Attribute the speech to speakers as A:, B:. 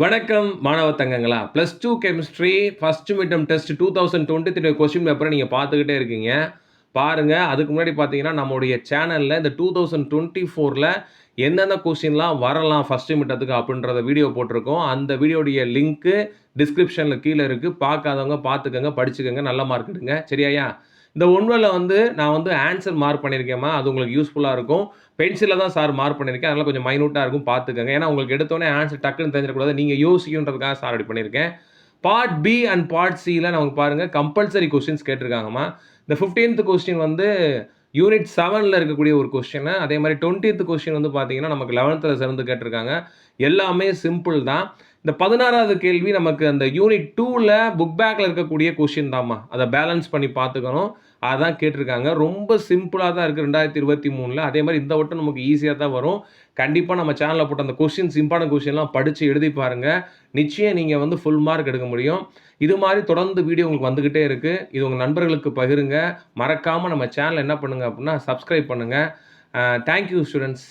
A: வணக்கம் மாணவ தங்கங்களா. +2 chemistry first mid term test 2023 question பேப்பரை நீங்க பார்த்துக்கிட்டே இருக்கீங்க. பாருங்க. அதுக்கு முன்னாடி பார்த்தீங்கன்னா, நம்முடைய சேனல்ல இந்த 2024ல எந்தெந்த கொஸ்டின்லாம் வரலாம் ஃபர்ஸ்ட் மிட் டெர்த்துக்கு அப்படின்றத வீடியோ போட்டிருக்கோம். அந்த வீடியோடைய லிங்க் டிஸ்கிரிப்ஷன்ல கீழ இருக்கு. பார்க்காதவங்க பார்த்துக்கங்க, படிச்சுக்கங்க, நல்ல மார்க் எடுங்க. சரியாயா? இந்த 1ல நான் ஆன்சர் மார்க் பண்ணியிருக்கேன்மா. அது உங்களுக்கு யூஸ்ஃபுல்லா இருக்கும். பென்சில்ல தான் சார் மார்க் பண்ணியிருக்கேன். அதனால கொஞ்சம் மைன்யூட்டா இருக்கும் பார்த்துக்கங்க. ஏன்னா உங்களுக்கு எடுத்தோனே ஆன்சர் டக்குன்னு தெரிஞ்சிடக்கூடாது. நீங்க யோசிக்கணுன்றதுக்காக சார் அப்படி பண்ணியிருக்கேன். பார்ட் பி அண்ட் பார்ட் சில நமக்கு பாருங்க கம்பல்சரி கொஸ்டின்ஸ் கேட்டிருக்காங்கம்மா. இந்த 15th கொஸ்டின் யூனிட் 7ல இருக்கக்கூடிய ஒரு கொஸ்டின். அதே மாதிரி 20th கொஸ்டின் பார்த்தீங்கன்னா, நமக்கு 11th லெசன்லேருந்து கேட்டிருக்காங்க. எல்லாமே சிம்பிள் தான். இந்த 16வது கேள்வி நமக்கு அந்த யூனிட் 2ல புக் பேக்ல இருக்கக்கூடிய கொஸ்டின் தாம்மா. அதை பேலன்ஸ் பண்ணி பார்த்துக்கணும். அதான் கேட்டிருக்காங்க. ரொம்ப சிம்பிளா தான் இருக்கு 2023ல. அதே மாதிரி இந்த வட்டம் நமக்கு ஈஸியா தான் வரும். கண்டிப்பா நம்ம சேனல்ல போட்ட அந்த கொஸ்டின்ஸ் இம்பார்ட்டன்ட் கொஸ்டின்லாம் படிச்சு எழுதி பாருங்க. நிச்சயம் நீங்க ஃபுல் மார்க் எடுக்க முடியும். இது மாதிரி தொடர்ந்து வீடியோ உங்களுக்கு வந்துகிட்டே இருக்கு. இது உங்க நண்பர்களுக்கு பகிருங்க. மறக்காம நம்ம சேனலை என்ன பண்ணுங்க அப்படின்னா சப்ஸ்கிரைப் பண்ணுங்க. Thank you students.